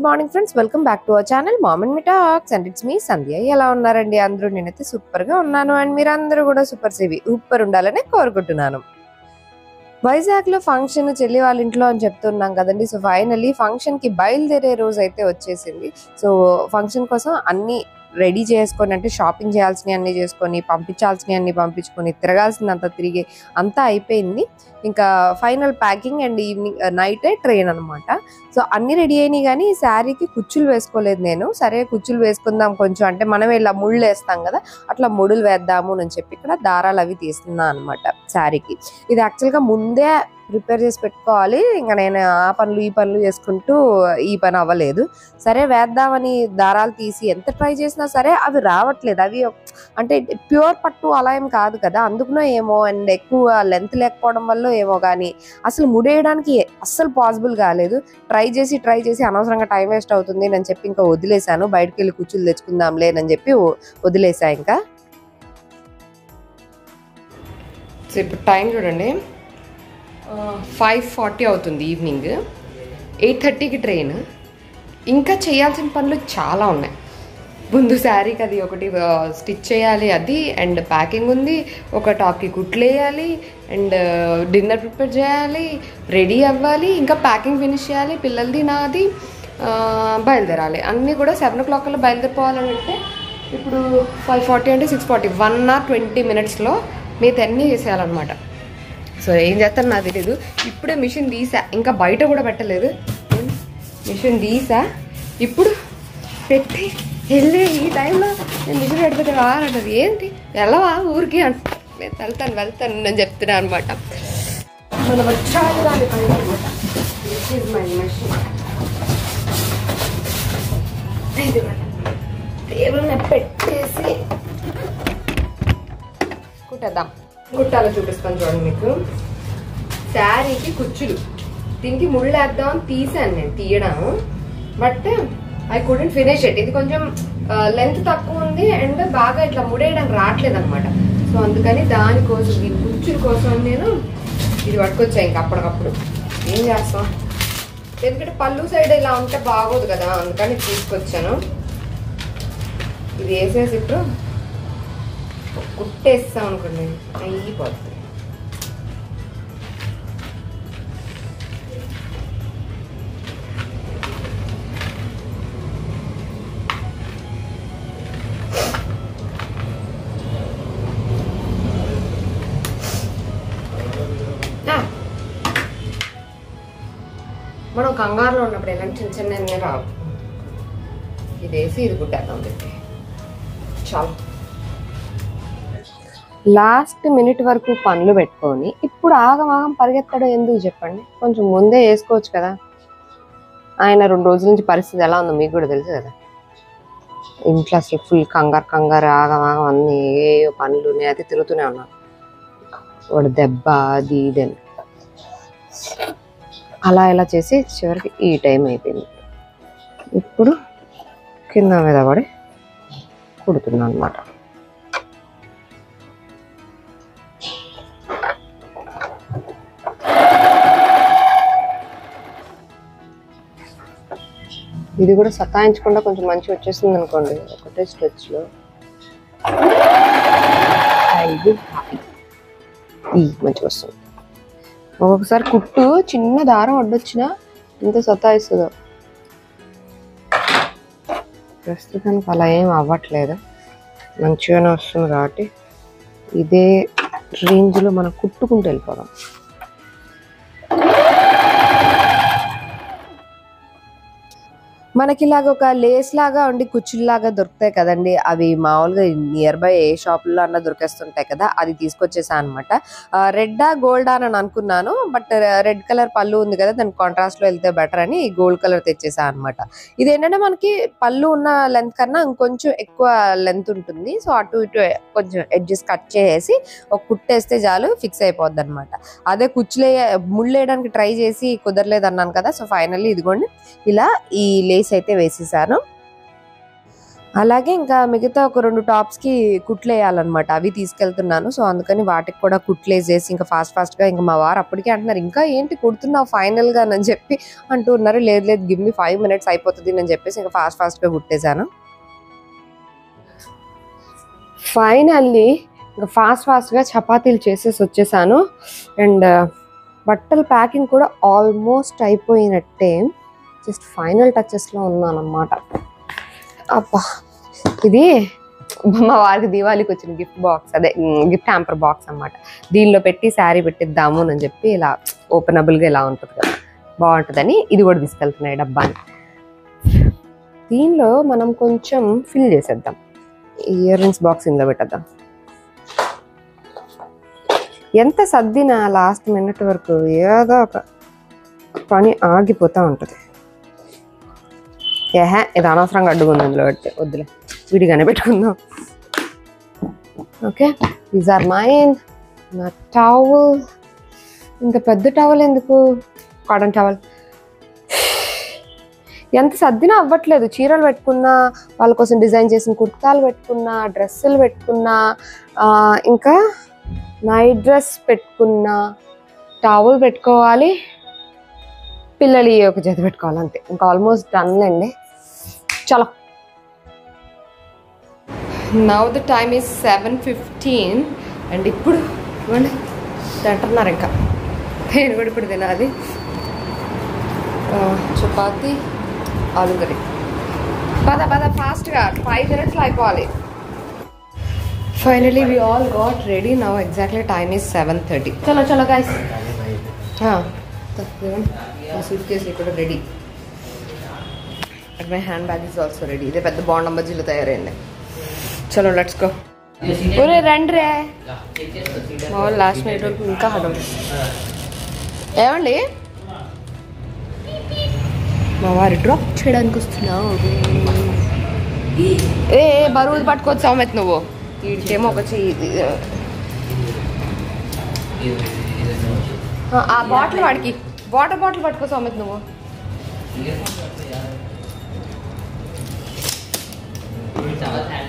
Good morning friends, welcome back to our channel mom and me talks and it's me Sandhya. ఎలా ఉన్నారండి అందరూ? నేనైతే super గా ఉన్నాను అండ్ మీరందరూ కూడా సూపర్ ఉండాలని కోరుకుంటున్నాను. వైజాగ్ లో ఫంక్షన్ చెల్లి వాళ్ళ ఇంట్లో అని చెప్తున్నాం కదండి. సో ఫైనల్లీ ఫంక్షన్ కి బయలుదేరే రోజు అయితే వచ్చేసింది. సో ఫంక్షన్ కోసం అన్ని రెడీ చేసుకొని, అంటే షాపింగ్ చేయాల్సినవి అన్ని చేసుకొని, పంపించాల్సినవి అన్ని పంపించుకొని, తిరగాల్సిందంతా తిరిగి అంతా అయిపోయింది. ఇంకా ఫైనల్ ప్యాకింగ్ అండ్ ఈవినింగ్ నైటే ట్రైన్ అనమాట. సో అన్ని రెడీ అయినాయి, కానీ శారీకి కుచ్చులు వేసుకోలేదు నేను. సరే కుచ్చులు వేసుకుందాం కొంచెం, అంటే మనం ఇలా ముళ్ళు వేస్తాం కదా, అట్లా ముడులు వేద్దాము అని చెప్పి ఇక్కడ దారాలు అవి తీస్తున్నా అనమాట శారీకి. ఇది యాక్చువల్గా ముందే ప్రిపేర్ చేసి పెట్టుకోవాలి. ఇంకా నేను ఆ పనులు ఈ పనులు చేసుకుంటూ ఈ పని అవ్వలేదు. సరే వేద్దామని దారాలు తీసి ఎంత ట్రై చేసినా సరే అవి రావట్లేదు. అవి అంటే ప్యూర్ పట్టు అలా ఏం కాదు కదా, అందుకునో ఏమో, అండ్ ఎక్కువ లెంత్ లేకపోవడం వల్ల ఏమో, కానీ అసలు ముడేయడానికి అస్సలు పాసిబుల్ కాలేదు. ట్రై చేసి అనవసరంగా టైం వేస్ట్ అవుతుంది అని చెప్పి ఇంకా వదిలేసాను. బయటకు వెళ్ళి కుచ్చులు తెచ్చుకుందాంలే అని చెప్పి వదిలేసా ఇంకా. సో ఇప్పుడు టైం చూడండి, 5:40 అవుతుంది ఈవినింగ్. 8:30కి ట్రైన్. ఇంకా చేయాల్సిన పనులు చాలా ఉన్నాయి. ముందు శారీకి అది ఒకటి స్టిచ్ చేయాలి, అది అండ్ ప్యాకింగ్ ఉంది, ఒక టాప్కి కుట్లు వేయాలి, అండ్ డిన్నర్ ప్రిపేర్ చేయాలి, రెడీ అవ్వాలి, ఇంకా ప్యాకింగ్ ఫినిష్ చేయాలి, పిల్లలది నాది, బయలుదేరాలి. అన్నీ కూడా 7 o'clock కల్లా బయలుదేరిపోవాలని అంటే ఇప్పుడు 5:40 అంటే 6:40, 1 hour 20 minutesలో మిగతా అన్నీ చేసేయాలన్నమాట. సో ఏం చేస్తాను నాకు తెలీదు. ఇప్పుడే మిషన్ తీసా, ఇంకా బయట కూడా పెట్టలేదు. మిషన్ తీసా, ఇప్పుడు పెట్టి వెళ్ళే ఈ టైంలో నేను మిషన్ పెడితే రానంటది. ఏంటి వెళ్ళవా ఊరికి అంటే, నేను వెళ్తాను నేను చెప్తున్నా అనమాట. మనం వచ్చాలి దాని పైన అనమాట. టేబుల్ మీద పెట్టేసి కుట్టేద్దాం. కుట్టాలో చూపిస్తాను చూడండి మీకు. శారీకి కుచ్చులు, దీనికి ముళ్ళు వేద్దామని తీసాను నేను, తీయడము, but I couldn't finish it. ఇది కొంచెం లెంత్ తక్కువ ఉంది అండ్ బాగా ఇట్లా ముడేయడానికి రావట్లేదు అనమాట. సో అందుకని దానికోసం, దీని కుచ్చుల కోసం నేను ఇది పట్టుకొచ్చా. ఇంకా అప్పటికప్పుడు ఏం చేస్తాం, ఎందుకంటే పళ్ళు సైడ్ ఇలా ఉంటే బాగోదు కదా, అందుకని తీసుకొచ్చాను. ఇది వేసేసి ఇప్పుడు కుట్టేస్తాం అనుకోండి, అయిపోతుంది. మనం కంగారులో ఉన్నప్పుడు ఎలాంటి చిన్న చిన్న రావు. ఇది వేసి ఇది కుట్టేద్దాం చెప్పి చాలు. లాస్ట్ మినిట్ వరకు పనులు పెట్టుకొని ఇప్పుడు ఆగమాగం పరిగెత్తడం ఎందుకు చెప్పండి? కొంచెం ముందే వేసుకోవచ్చు కదా. ఆయన 2 రోజుల నుంచి పరిస్థితి ఎలా ఉందో మీకు కూడా తెలుసు కదా. ఇంట్లో అసలు ఫుల్ కంగారు ఆగమాగం అన్ని ఏ పనులు అయితే తిరుగుతూనే ఉన్నాను. వాడు దెబ్బ అది ఇదని అలా ఇలా చేసి చివరికి ఈ టైం అయిపోయింది. ఇప్పుడు కింద మీద పడి కుడుతున్నాను అనమాట. ఇది కూడా సతాయించకుండా కొంచెం మంచిగా వచ్చేసింది అనుకోండి, ఒకటే స్ట్రెచ్లో. మంచిగా వస్తుంది. ఒక్కొక్కసారి కుట్టు చిన్న దారం అడ్డొచ్చినా ఎంత సతాయిస్తుందో. ప్రస్తుతానికి అలా ఏం అవ్వట్లేదు, మంచిగానే వస్తుంది కాబట్టి ఇదే రేంజ్లో మనం కుట్టుకుంటూ వెళ్ళిపోదాం. మనకి ఇలాగ ఒక లేస్ లాగా ఉండి కుచ్చుల్లాగా దొరుకుతాయి కదండి, అవి మామూలుగా నియర్ బై ఏ షాపుల్లో అన్నా దొరికేస్తుంటాయి కదా. అది తీసుకొచ్చేసా అనమాట. రెడ్డా గోల్డా అని అనుకున్నాను, బట్ రెడ్ కలర్ పళ్ళు ఉంది కదా, దాని కాంట్రాస్ట్లో వెళ్తే బెటర్ అని గోల్డ్ కలర్ తెచ్చేసా అనమాట. ఇదేంటంటే మనకి పళ్ళు ఉన్న లెంత్ కన్నా ఇంకొంచెం ఎక్కువ లెంత్ ఉంటుంది. సో అటు ఇటు కొంచెం ఎడ్జెస్ కట్ చేసి ఒక కుట్టేస్తే చాలు, ఫిక్స్ అయిపోద్ది అనమాట. అదే ముళ్ళు వేయడానికి ట్రై చేసి కుదరలేదు అన్నాను కదా. సో ఫైనల్లీ ఇదిగోండి ఇలా ఈ లేస్ అయితే వేసేసాను. అలాగే ఇంకా మిగతా ఒక 2 టాప్స్కి కుట్లు వేయాలన్నమాట, అవి తీసుకెళ్తున్నాను. సో అందుకని వాటికి కూడా కుట్లు వేసేసి ఇంకా ఫాస్ట్గా ఇంకా మా వారు అప్పటికే అంటున్నారు, ఇంకా ఏంటి కుడుతున్నావు ఫైనల్గా అని చెప్పి అంటూ ఉన్నారు. లేదు లేదు గివ్ మీ 5 minutes అయిపోతుంది అని చెప్పేసి ఇంకా ఫాస్ట్గా కుట్టేశాను. ఫైనల్లీ ఇంకా ఫాస్ట్గా చపాతీలు చేసేసి వచ్చేసాను. అండ్ బట్టల ప్యాకింగ్ కూడా ఆల్మోస్ట్ అయిపోయినట్టే, జస్ట్ ఫైనల్ టచెస్లో ఉన్నానన్నమాట. అబ్బా, ఇది మా వారికి దీవాళికి వచ్చిన గిఫ్ట్ బాక్స్, అదే గిఫ్ట్ హ్యాంపర్ బాక్స్ అన్నమాట. దీనిలో పెట్టి శారీ పెట్టిద్దాము అని చెప్పి ఇలా ఓపెనబుల్గా ఇలా ఉంటుంది కదా, బాగుంటుందని ఇది కూడా తీసుకెళ్తున్నాయి డబ్బాని. దీనిలో మనం కొంచెం ఫిల్ చేసేద్దాం. ఇయర్ రింగ్స్ బాక్స్ ఇందులో పెట్టేద్దాం. ఎంత సర్దినా లాస్ట్ మినిట్ వరకు ఏదో ఒక పని ఆగిపోతూ ఉంటుంది. ఇది అనవసరంగా అడ్డుకుంది ఇందులో పెడితే, వద్దులే విడిగానే పెట్టుకుందాం. Okay, these are mine. నా టవల్, ఇంత పెద్ద టవల్ ఎందుకు, కాటన్ టవల్. ఎంత సర్దినా అవ్వట్లేదు. చీరలు పెట్టుకున్నా, వాళ్ళ కోసం డిజైన్ చేసిన కుర్తాలు పెట్టుకున్నా, డ్రెస్సులు పెట్టుకున్నా, ఇంకా నైట్ డ్రెస్ పెట్టుకున్నా, టవల్ పెట్టుకోవాలి, పిల్లలు ఒక జత పెట్టుకోవాలి, అంతే. ఇంకా ఆల్మోస్ట్ డన్లేండి. చలో, now the time is 7:15 and ఇప్పుడు ఇవ్వండి తింటున్నారు. ఇంకా నేను కూడా ఇప్పుడు తినాలి. చపాతి ఆలు కర్రీ. పద ఫాస్ట్గా 5 minutesలో అయిపోవాలి. Finally we all got ready. Now exactly time is 7:30. చలో గైస్, సూట్ కేసు ఇక్కడ ready. My handbag is also ready. ఇదే పెద్ద బాండ్ బజ్జీలు తయారైంది. చలో లెట్స్ గో. ఒరే రండి రే, మా వాళ్ళు లాస్ట్ నైట్ వరకు ఇంకా హడం. ఏమండి, మా వారు డ్రాప్ చేయడానికి వస్తున్నావు. ఏ బరువులు పట్టుకోవచ్చు సౌమెత్ నువ్వు. వీడికేమో ఒక చెయ్యి. ఆ బాటిల్ వాడికి వాటర్ బాటిల్ పట్టుకో సౌమెత్ నువ్వు.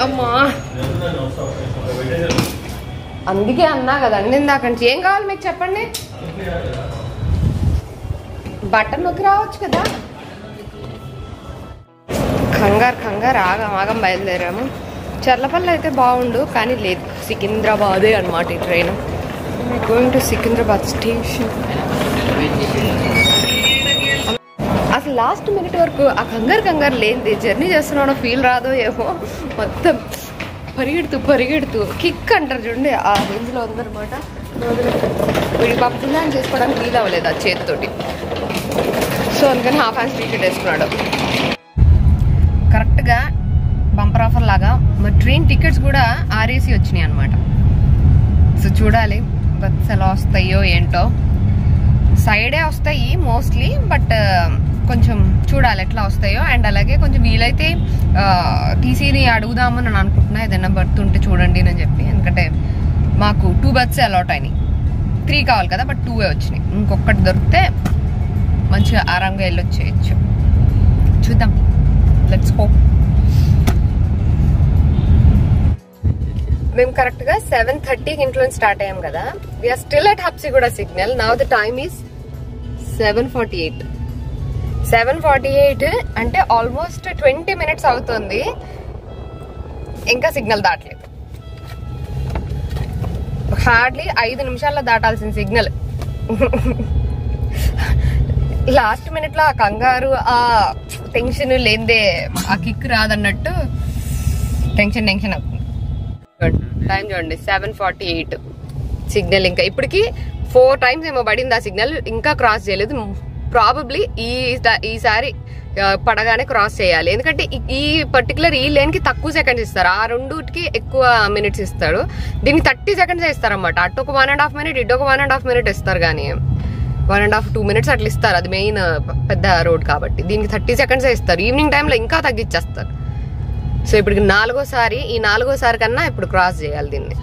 అమ్మా, అందుకే అన్నా కదండి ఇందాకంటే. ఏం కావాలి మీకు చెప్పండి. బట్టన్ నొక్కి రావచ్చు కదా. కంగారు ఆగం బయలుదేరాము. చర్లపల్లి అయితే బాగుండు, కానీ లేదు, సికింద్రాబాదే అనమాట ఈ train. Going to Secunderabad station. అసలు లాస్ట్ మినిట్ వరకు ఆ కంగారు లేనిది జర్నీ చేస్తున్నాడో ఫీల్ రాదో ఏమో, మొత్తం పరిగెడుతూ కిక్ అంటారు చూడండి, ఆ రేంజ్లో ఉందన్నమాట. వీడి పాప పిల్లని చేసుకోవడానికి ఫీల్ అవ్వలేదు ఆ చేతితోటి. సో అందుకని హాఫ్ హ్యాండ్ టీ-షర్ట్ వేసుకున్నాడు. కరెక్ట్గా బంపర్ ఆఫర్ లాగా మా ట్రైన్ టికెట్స్ కూడా RAC వచ్చినాయి అనమాట. సో చూడాలి బస్సు ఎలా వస్తాయో ఏంటో. సైడే వస్తాయి మోస్ట్లీ, బట్ కొంచెం చూడాలి ఎట్లా వస్తాయో. అండ్ అలాగే కొంచెం వీలైతే టీసీని అడుగుదామని నేను అనుకుంటున్నా, ఏదైనా బర్త్ ఉంటే చూడండి అని చెప్పి. ఎందుకంటే మాకు 2 బర్త్స్ అలాట్ అయినాయి, 3 కావాలి కదా, బట్ 2 వచ్చినాయి. ఇంకొకటి దొరికితే మంచిగా ఆరాంగా వెళ్ళొచ్చేయచ్చు. చూద్దాం, లెట్స్ హోప్. మేము కరెక్ట్గా 7:30కి ఇంట్లో స్టార్ట్ అయ్యాం కదా. We are still at Habsiguda signal. Now the time is 7:48. 7:48 అంటే ఆల్మోస్ట్ 20 minutes అవుతుంది, ఇంకా సిగ్నల్ దాటలేదు. హార్డ్లీ 5 నిమిషాల్లో దాటాల్సిన సిగ్నల్. లాస్ట్ మినిట్ లో ఆ కంగారు, ఆ టెన్షన్ లేదే ఆ కిక్ రాదన్నట్టు టెన్షన్ అవుతుంది. టైం చూడండి 7:48. సిగ్నల్ ఇంకా ఇప్పటికి 4 times ఏమో పడింది ఆ సిగ్నల్, ఇంకా క్రాస్ చేయలేదు. ప్రాబబ్లీ ఈసారి పడగానే క్రాస్ చేయాలి, ఎందుకంటే ఈ పర్టికులర్ ఈ లేన్ కి తక్కువ సెకండ్స్ ఇస్తారు, ఆ రెండుకి ఎక్కువ మినిట్స్ ఇస్తాడు. దీనికి 30 seconds ఇస్తారు అన్నమాట. అటు ఒక 1.5 minute, ఇటు ఒక 1.5 minute ఇస్తారు, కానీ 1.5-2 minutes అట్లా ఇస్తారు. అది మెయిన్ పెద్ద రోడ్ కాబట్టి దీనికి 30 seconds ఇస్తారు. ఈవినింగ్ టైంలో ఇంకా తగ్గించేస్తారు. సో ఇప్పుడు 4వ సారి, ఈ 4వ సారి కన్నా ఇప్పుడు క్రాస్ చేయాలి దీన్ని.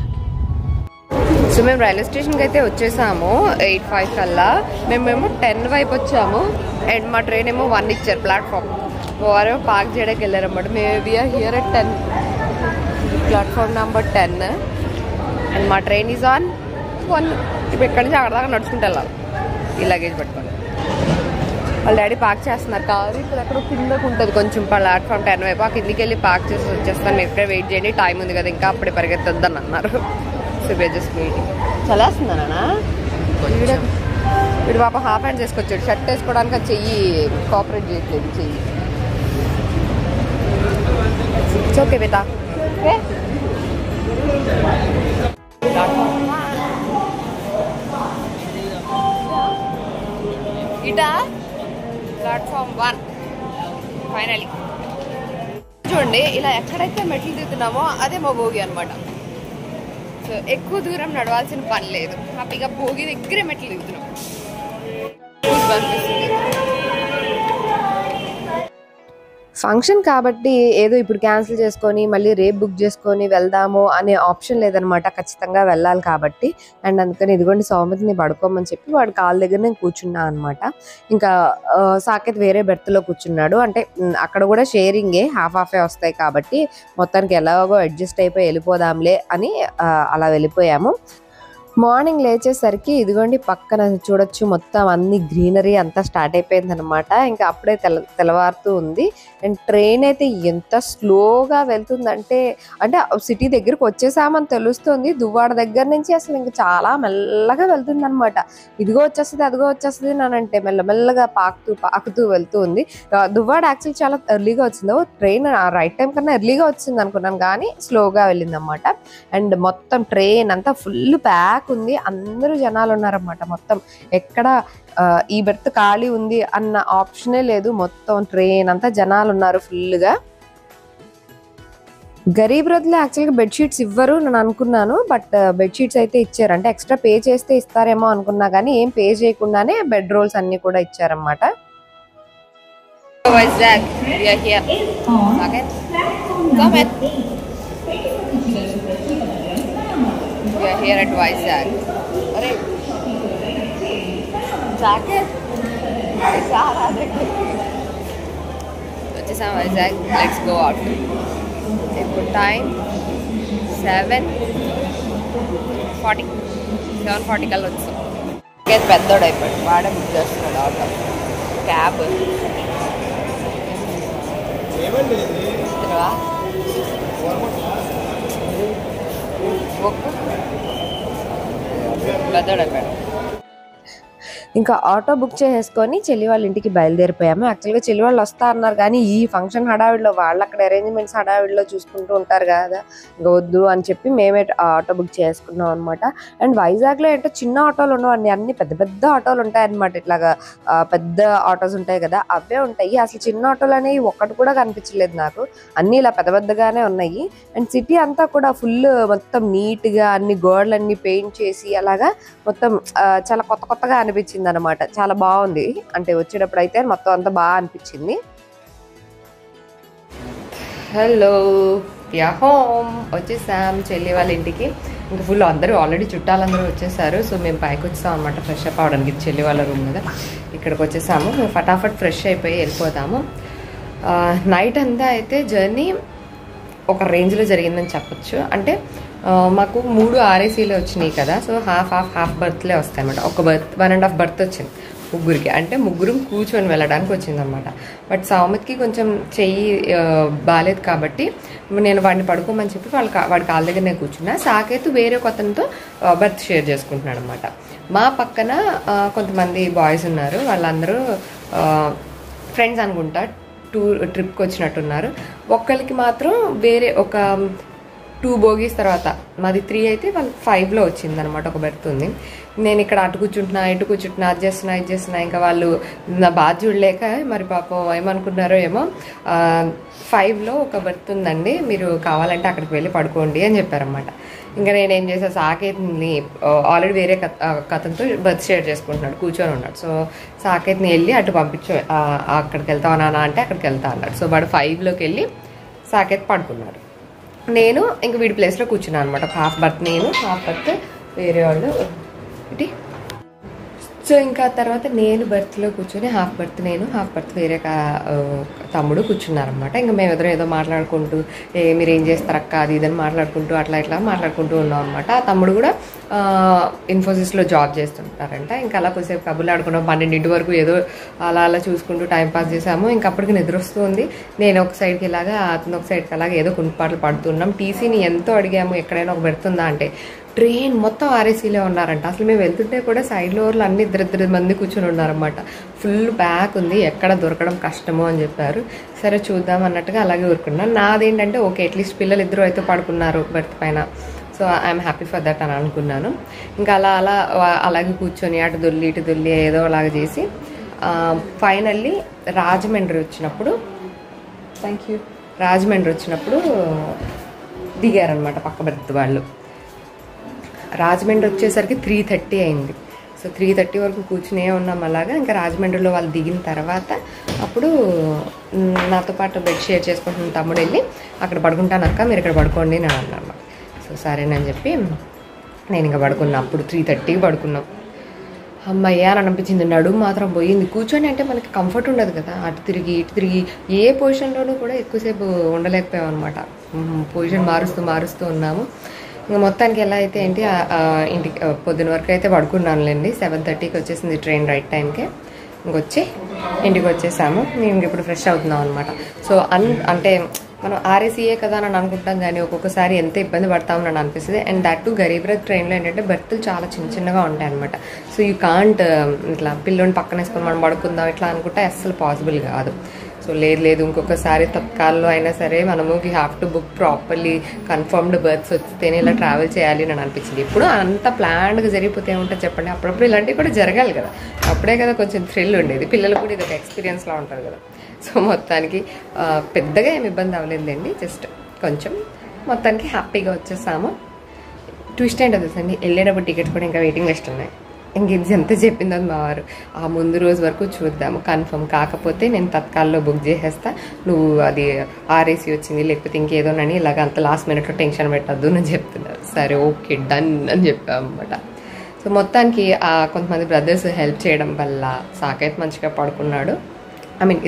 సో మేము రైల్వే స్టేషన్కి అయితే వచ్చేసాము 8:05 కల్లా. మేమేమో 10 వైపు వచ్చాము, అండ్ మా ట్రైన్ ఏమో 1 ఇచ్చారు ప్లాట్ఫామ్. వారు పార్క్ చేయడానికి వెళ్ళారన్నమాట. Maybe here at 10 platform number 10 and మా ట్రైన్ ఈజ్ ఆన్ 1. ఇప్పుడు ఎక్కడి నుంచి అక్కడ దాకా నడుచుకుంటూ వెళ్ళాలి ఈ లగేజ్ పట్టుకొని. వాళ్ళ డాడీ పార్క్ చేస్తున్నారు కారు. ఇక్కడ ఎక్కడ కిందకు ఉంటుంది కొంచెం ప్లాట్ఫామ్ 10 వైపు. ఆ కిందికి వెళ్ళి పార్క్ చేసి వచ్చేస్తాను. మీరు ఇక్కడ వెయిట్ చేయండి, టైం ఉంది కదా ఇంకా, అప్పుడే పరిగెత్తొద్దని అన్నారు. So just waiting. చలేస్తుందనా వీడు పాప హాఫ్ హ్యాండ్ చేసుకొచ్చాడు. షర్ట్ వేసుకోవడానికి అది చెయ్యి కోఆపరేట్ చేయట్లేదు. చెయ్యి ఓకే బేటా. ఓకే ఇటా ప్లాట్ఫామ్ 1 ఫైనలీ. చూడండి ఇలా ఎక్కడైతే మెట్లు దిగుతున్నామో అదే మా భోగి అనమాట. సో ఎక్కువ దూరం నడవాల్సిన పని లేదు. హ్యాపీగా భోగి దగ్గరే మెట్లు దిగుతున్నాం. ఫంక్షన్ కాబట్టి ఏదో ఇప్పుడు క్యాన్సిల్ చేసుకొని మళ్ళీ రేపు బుక్ చేసుకొని వెళ్దాము అనే ఆప్షన్ లేదనమాట. ఖచ్చితంగా వెళ్ళాలి కాబట్టి. అండ్ అందుకని ఇదిగోండి సౌమిత్ని పడుకోమని చెప్పి వాడు కాళ్ళ దగ్గర నేను కూర్చున్నా అనమాట. ఇంకా సాకేత్ వేరే బెర్త్లో కూర్చున్నాడు. అంటే అక్కడ కూడా షేరింగే, హాఫే వస్తాయి కాబట్టి మొత్తానికి ఎలాగో అడ్జస్ట్ అయిపోయి వెళ్ళిపోదాంలే అని అలా వెళ్ళిపోయాము. మార్నింగ్ లేచేసరికి ఇదిగోండి పక్కన చూడొచ్చు మొత్తం అన్ని గ్రీనరీ అంతా స్టార్ట్ అయిపోయింది అనమాట. ఇంకా అప్పుడే తెల్లవారుతూ ఉంది. అండ్ ట్రైన్ అయితే ఎంత స్లోగా వెళ్తుందంటే అంటే సిటీ దగ్గరకు వచ్చేసామని తెలుస్తుంది. దువ్వాడ దగ్గర నుంచి అసలు ఇంకా చాలా మెల్లగా వెళ్తుంది అనమాట. ఇదిగో వచ్చేస్తుంది అదిగో వచ్చేస్తుంది అంటే మెల్లమెల్లగా పాకుతూ వెళ్తూ ఉంది. దువ్వాడ యాక్చువల్లీ చాలా ఎర్లీగా వచ్చింది. ట్రైన్ రైట్ టైం కన్నా ఎర్లీగా వచ్చింది అనుకున్నాను కానీ స్లోగా వెళ్ళింది అనమాట. అండ్ మొత్తం ట్రైన్ అంతా ఫుల్ ప్యాక్ ఉంది. అందరూ జనాలు ఉన్నారన్నమాట. మొత్తం ఎక్కడ ఈ బెర్త్ ఖాళీ ఉంది అన్న ఆప్షనే లేదు. మొత్తం ట్రైన్ అంతా జనాలు ఉన్నారు ఫుల్గా. గరీబ్ రథ్లో యాక్చువల్గా బెడ్షీట్స్ ఇవ్వరు నేను అనుకున్నాను. బట్ బెడ్షీట్స్ అయితే ఇచ్చారు. అంటే ఎక్స్ట్రా పే చేస్తే ఇస్తారేమో అనుకున్నా కానీ ఏం పే చేయకుండానే బెడ్ రోల్స్ అన్ని కూడా ఇచ్చారన్నమాట. We are here at Vizag. अरे jacket వచ్చేసాం వైజాగ్. Let's go out. ఇప్పుడు టైం 7:40 కల్లా వచ్చాం. పెద్దోడు అయిపోయాడు. వాడే బుక్ చేస్తున్నాడు ఆటో క్యాబ్. ఇంకా ఆటో బుక్ చేసుకొని చెల్లి వాళ్ళ ఇంటికి బయలుదేరిపోయాము. యాక్చువల్గా చెల్లి వాళ్ళు వస్తా అన్నారు కానీ ఈ ఫంక్షన్ హడావిడిలో వాళ్ళు అక్కడ అరేంజ్మెంట్స్ హడావిడిలో చూసుకుంటూ ఉంటారు కదా, ఇంకా వద్దు అని చెప్పి మేమే ఆటో బుక్ చేసుకున్నాం అనమాట. అండ్ వైజాగ్లో ఏంటో చిన్న ఆటోలు ఉండవండి, అన్ని పెద్ద పెద్ద ఆటోలు ఉంటాయి అనమాట. ఇట్లాగా పెద్ద ఆటోస్ ఉంటాయి కదా అవే ఉంటాయి. అసలు చిన్న ఆటోలు అనేవి ఒక్కటి కూడా కనిపించలేదు నాకు. అన్నీ ఇలా పెద్ద పెద్దగానే ఉన్నాయి. అండ్ సిటీ అంతా కూడా ఫుల్ మొత్తం నీట్గా అన్ని గోడలన్నీ పెయింట్ చేసి అలాగా మొత్తం చాలా కొత్త కొత్తగా అనిపించింది అనమాట. చాలా బాగుంది. అంటే వచ్చేటప్పుడు అయితే మొత్తం అంతా బాగా అనిపించింది. హలో యా హోమ్ వచ్చేసాం చెల్లి వాళ్ళ ఇంటికి. ఇంకా ఫుల్ అందరూ ఆల్రెడీ చుట్టాలందరూ వచ్చేసారు. సో మేము పైకి వచ్చేసాం అనమాట ఫ్రెష్ అప్ అవడానికి. చెల్లి వాళ్ళ రూమ్ మీద ఇక్కడికి వచ్చేసాము. మేము ఫటాఫట్ ఫ్రెష్ అయిపోయి వెళ్ళిపోతాము. నైట్ అంతా అయితే జర్నీ ఒక రేంజ్లో జరిగిందని చెప్పొచ్చు. అంటే మాకు 3 RACలే వచ్చినాయి కదా. సో హాఫ్ బర్త్లే వస్తాయి అన్నమాట. ఒక బర్త్ 1.5 బర్త్ వచ్చింది ముగ్గురికి. అంటే ముగ్గురు కూర్చొని వెళ్ళడానికి వచ్చిందనమాట. బట్ సౌమిత్కి కొంచెం చెయ్యి బాగాలేదు కాబట్టి నేను వాడిని పడుకోమని చెప్పి వాడి కాళ్ళ దగ్గర నేను కూర్చున్నా. సాకేత్ వేరే కొత్తతో బర్త్ షేర్ చేసుకుంటున్నాడు అనమాట. మా పక్కన కొంతమంది బాయ్స్ ఉన్నారు. వాళ్ళందరూ ఫ్రెండ్స్ అనుకుంటా, ట్రిప్కి వచ్చినట్టున్నారు. ఒక్కరికి మాత్రం వేరే ఒక 2 బోగీస్ తర్వాత, మాది 3 అయితే వాళ్ళు 5లో వచ్చిందనమాట. ఒక బెర్త్ ఉంది. నేను ఇక్కడ అటు కూర్చుంటున్నా ఇటు కూర్చుంటున్నా అది చేస్తున్నా. ఇంకా వాళ్ళు నా బాధ చూడలేక మరి పాపం ఏమనుకున్నారో ఏమో 5లో ఒక బెర్త్ ఉందండి, మీరు కావాలంటే అక్కడికి వెళ్ళి పడుకోండి అని చెప్పారనమాట. ఇంకా నేనేం చేసా, సాకేత్ని ఆల్రెడీ వేరే కథంతో బర్త్ షేర్ చేసుకుంటున్నాడు, కూర్చొని ఉన్నాడు. సో సాకేత్ని వెళ్ళి అటు పంపించు, అక్కడికి వెళ్తావా నాన్న అంటే అక్కడికి వెళ్తా అన్నాడు. సో వాడు 5లోకి వెళ్ళి సాకేత్ పడుకున్నాడు. నేను ఇంక వీడి ప్లేస్లో కూర్చున్నాను అనమాట. హాఫ్ బర్త్ నేను, హాఫ్ బర్త్ వేరే వాళ్ళు. ఇటీ సో ఇంకా తర్వాత నేను బెర్త్లో కూర్చొని హాఫ్ బెర్త్ నేను, హాఫ్ బెర్త్ వేరే తమ్ముడు కూర్చున్నారనమాట. ఇంకా మేము ఏదో మాట్లాడుకుంటూ మీరు ఏం చేస్తారక్క అది ఇదని మాట్లాడుకుంటూ అట్లా ఇట్లా మాట్లాడుకుంటూ ఉన్నాం అనమాట. ఆ తమ్ముడు కూడా ఇన్ఫోసిస్లో జాబ్ చేస్తుంటారంట. ఇంకా అలా కొద్దిసేపు కబుర్లు ఆడుకున్నాం. 12 వరకు ఏదో అలా చూసుకుంటూ టైంపాస్ చేసాము. ఇంకా అప్పటికి నిద్ర వస్తుంది. నేను ఒక సైడ్కి ఇలాగా, అతను ఒక సైడ్కి అలాగా ఏదో కుంటుపాట్లు పడుతున్నాం. టీసీని ఎంతో అడిగాము ఎక్కడైనా ఒక పెడుతుందా అంటే ట్రైన్ మొత్తం ఆర్ఏసీలో ఉన్నారంట. అసలు మేము వెళ్తుంటే కూడా సైడ్లో వాళ్ళు అన్ని ఇద్దరు మంది కూర్చొని ఉన్నారన్నమాట. ఫుల్ బ్యాక్ ఉంది, ఎక్కడ దొరకడం కష్టము అని చెప్పారు. సరే చూద్దాం అన్నట్టుగా అలాగే ఊరుకున్నాను. నాదేంటంటే ఓకే అట్లీస్ట్ పిల్లలు ఇద్దరు అయితే పడుకున్నారు బెర్త్ పైన, so I'm happy for that అని అనుకున్నాను. ఇంకా అలాగే కూర్చొని అటు దొల్లి ఇటు దొల్లి ఏదో అలాగే చేసి ఫైనల్లీ రాజమండ్రి వచ్చినప్పుడు దిగారనమాట పక్క బెర్త్ వాళ్ళు. రాజమండ్రి వచ్చేసరికి 3:30 అయింది. సో 3:30 వరకు కూర్చునే ఉన్నాం అలాగా. ఇంకా రాజమండ్రిలో వాళ్ళు దిగిన తర్వాత అప్పుడు నాతో పాటు బెడ్ షేర్ చేసుకుంటున్న తమ్ముడు వెళ్ళి అక్కడ పడుకుంటాను అక్క మీరు ఇక్కడ పడుకోండి అని అన్నాను. సో సరేనని చెప్పి నేను ఇంకా పడుకున్నా. అప్పుడు 3:30కి పడుకున్నాం. అమ్మయ్య అని అనిపించింది. నడుము మాత్రం పోయింది. కూర్చొని అంటే మనకి కంఫర్ట్ ఉండదు కదా, అటు తిరిగి ఇటు తిరిగి ఏ పొజిషన్లోనూ కూడా ఎక్కువసేపు ఉండలేకపోయాం అనమాట. పొజిషన్ మారుస్తూ ఉన్నాము. ఇంకా మొత్తానికి ఎలా అయితే ఏంటి ఇంటికి పొద్దున వరకు అయితే పడుకున్నానులేండి. 7:30కి వచ్చేసింది ట్రైన్ రైట్ టైంకే. ఇంకొచ్చి ఇంటికి వచ్చేసాము. మేము ఇప్పుడు ఫ్రెష్ అవుతున్నాం అనమాట. సో అంటే మనం ఆర్ఏసీఏ కదా అని అనుకుంటాం, కానీ ఒక్కొక్కసారి ఎంత ఇబ్బంది పడతామని అని అనిపిస్తుంది. And that to Garib Rath ట్రైన్లో ఏంటంటే బెర్తులు చాలా చిన్నగా ఉంటాయి అనమాట. సో యూ కాంట్ ఇట్లా పిల్లని పక్కన వేసుకొని మనం పడుకుందాం ఇట్లా అనుకుంటే అస్సలు పాసిబుల్ కాదు. సో లేదు ఇంకొకసారి తత్కాల్లో అయినా సరే మనము we have to book properly confirmed births వస్తేనే ఇలా ట్రావెల్ చేయాలి అని అనిపించింది. ఇప్పుడు అంత ప్లాన్డ్గా జరిగిపోతే ఏముంటుంది చెప్పండి. అప్పుడప్పుడు ఇలాంటివి కూడా జరగాలి కదా, అప్పుడే కదా కొంచెం థ్రిల్ ఉండేది. పిల్లలకు కూడా ఇది ఒక ఎక్స్పీరియన్స్లా ఉంటుంది కదా. సో మొత్తానికి పెద్దగా ఏమి ఇబ్బంది అవ్వలేదండి, జస్ట్ కొంచెం మొత్తానికి హ్యాపీగా వచ్చేసాము. ట్విస్ట్ ఏంటో తెలుసండి, వెళ్ళేటప్పుడు టికెట్స్ కూడా ఇంకా వెయిటింగ్ లిస్ట్ ఉన్నాయి. ఇంక ఇది ఎంత చెప్పిందో మా వారు ఆ ముందు రోజు వరకు చూద్దాము, కన్ఫర్మ్ కాకపోతే నేను తత్కాల్లో బుక్ చేసేస్తా, నువ్వు అది ఆర్ఏసీ వచ్చింది లేకపోతే ఇంకేదోనని ఇలాగ అంత లాస్ట్ మినిట్లో టెన్షన్ పెట్టద్దు అని చెప్తున్నారు. సరే ఓకే డన్ అని చెప్పామన్నమాట. సో మొత్తానికి కొంతమంది బ్రదర్స్ హెల్ప్ చేయడం వల్ల సాకేత్ మంచిగా పడుకున్నాడు.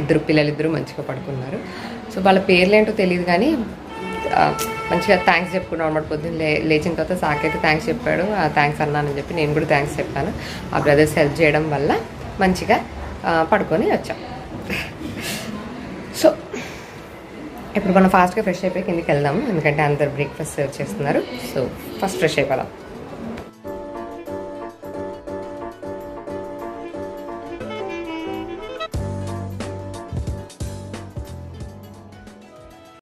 ఇద్దరు పిల్లలిద్దరూ మంచిగా పడుకున్నారు. సో వాళ్ళ పేర్లేంటో తెలియదు కానీ మంచిగా థ్యాంక్స్ చెప్పుకున్నాం అనమాట. పొద్దున్న లేచిన తర్వాత సాకైతే థ్యాంక్స్ చెప్పాడు. థ్యాంక్స్ అన్నానని చెప్పి నేను కూడా థ్యాంక్స్ చెప్పాను. ఆ బ్రదర్స్ హెల్ప్ చేయడం వల్ల మంచిగా పడుకొని వచ్చాం. సో ఇప్పుడు మనం ఫాస్ట్గా ఫ్రెష్ అయిపోయి కిందికి వెళ్దాము, ఎందుకంటే అందరు బ్రేక్ఫాస్ట్ సర్వ్ చేస్తున్నారు. సో ఫస్ట్ ఫ్రెష్ అయిపోదాం.